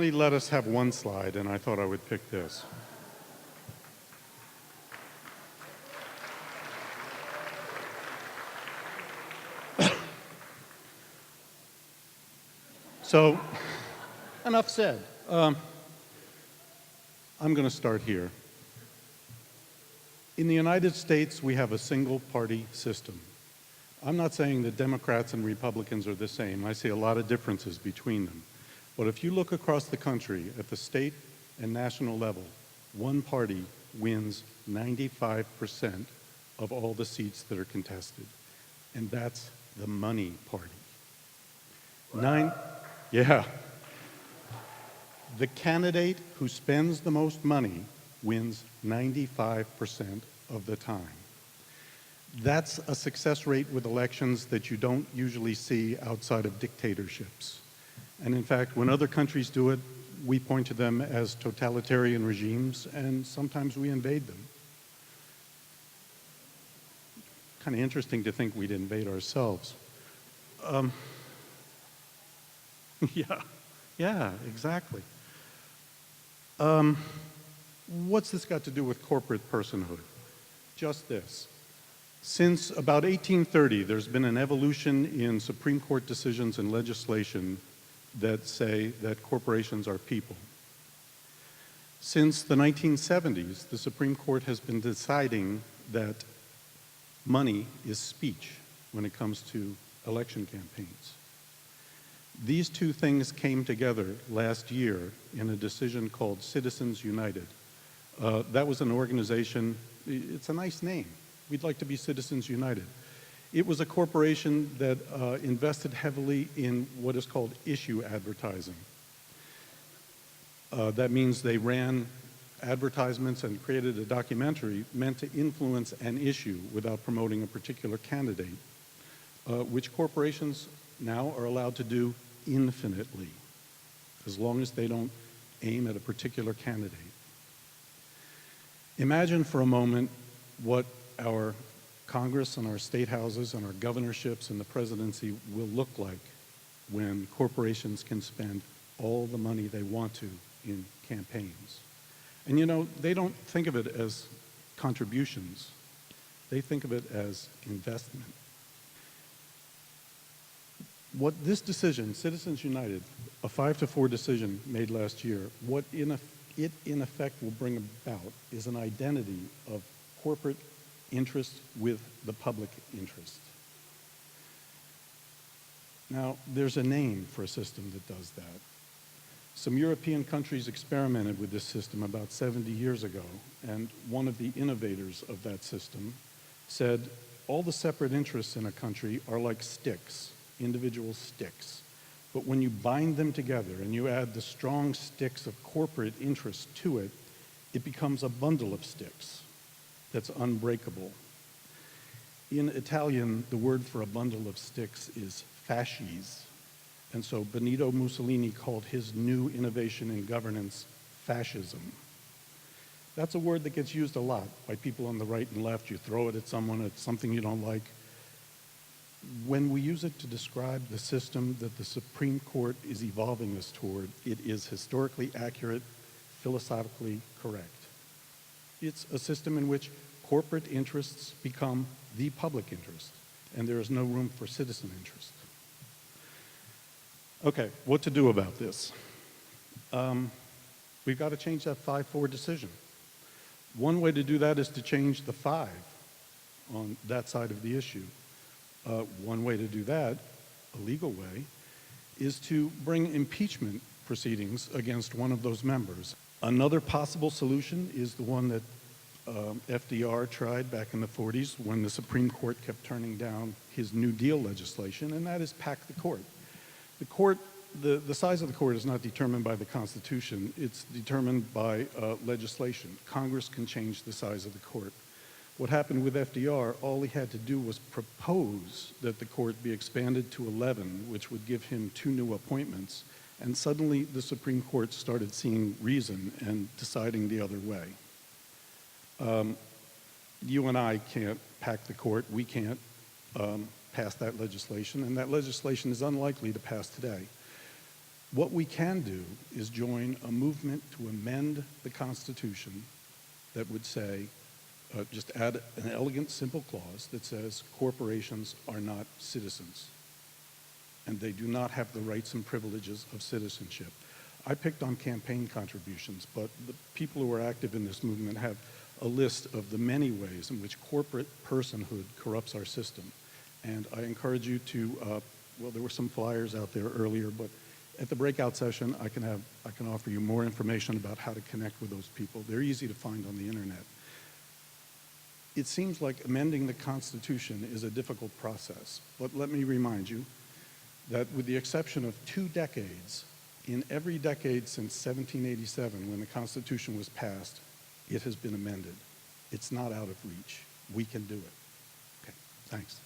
normally let us have one slide, and I thought I would pick this. So, enough said. I'm going to start here. In the United States, we have a single-party system. I'm not saying that Democrats and Republicans are the same. I see a lot of differences between them. But if you look across the country at the state and national level, one party wins 95% of all the seats that are contested. And that's the money party. Yeah. The candidate who spends the most money wins 95% of the time. That's a success rate with elections that you don't usually see outside of dictatorships. And in fact, when other countries do it, we point to them as totalitarian regimes, and sometimes we invade them. Kind of interesting to think we'd invade ourselves. Yeah, exactly. What's this got to do with corporate personhood? Just this. Since about 1830, there's been an evolution in Supreme Court decisions and legislation that say that corporations are people. Since the 1970s, the Supreme Court has been deciding that money is speech when it comes to election campaigns. These two things came together last year in a decision called Citizens United. That was an organization, it's a nice name. We'd like to be Citizens United. It was a corporation that invested heavily in what is called issue advertising. That means they ran advertisements and created a documentary meant to influence an issue without promoting a particular candidate, which corporations now are allowed to do infinitely, as long as they don't aim at a particular candidate. Imagine for a moment what our Congress and our state houses and our governorships and the presidency will look like when corporations can spend all the money they want to in campaigns. And you know, they don't think of it as contributions. They think of it as investment. What this decision, Citizens United, a 5-4 decision made last year, what it in effect will bring about is an identity of corporate interest with the public interest. Now, there's a name for a system that does that. Some European countries experimented with this system about 70 years ago, and one of the innovators of that system said, all the separate interests in a country are like sticks, individual sticks. But when you bind them together and you add the strong sticks of corporate interest to it, it becomes a bundle of sticks that's unbreakable. In Italian, the word for a bundle of sticks is fasces. And so Benito Mussolini called his new innovation in governance fascism. That's a word that gets used a lot by people on the right and left. You throw it at someone, it's something you don't like. When we use it to describe the system that the Supreme Court is evolving us toward, it is historically accurate, philosophically correct. It's a system in which corporate interests become the public interest, and there is no room for citizen interest. Okay, what to do about this? We've got to change that 5-4 decision. One way to do that is to change the 5 on that side of the issue. One way to do that, a legal way, is to bring impeachment proceedings against one of those members. Another possible solution is the one that FDR tried back in the 40s when the Supreme Court kept turning down his New Deal legislation, and that is pack the court. The size of the court is not determined by the Constitution, it's determined by legislation. Congress can change the size of the court. What happened with FDR, all he had to do was propose that the court be expanded to 11, which would give him 2 new appointments, and suddenly the Supreme Court started seeing reason and deciding the other way. You and I can't pack the court, we can't pass that legislation, and that legislation is unlikely to pass today. What we can do is join a movement to amend the Constitution that would say, just add an elegant, simple clause that says corporations are not citizens and they do not have the rights and privileges of citizenship. I picked on campaign contributions, but the people who are active in this movement have a list of the many ways in which corporate personhood corrupts our system. And I encourage you to, well, there were some flyers out there earlier, but at the breakout session, I can offer you more information about how to connect with those people. They're easy to find on the internet. It seems like amending the Constitution is a difficult process, but let me remind you that with the exception of 2 decades, in every decade since 1787, when the Constitution was passed, it has been amended. It's not out of reach. We can do it. Okay, thanks.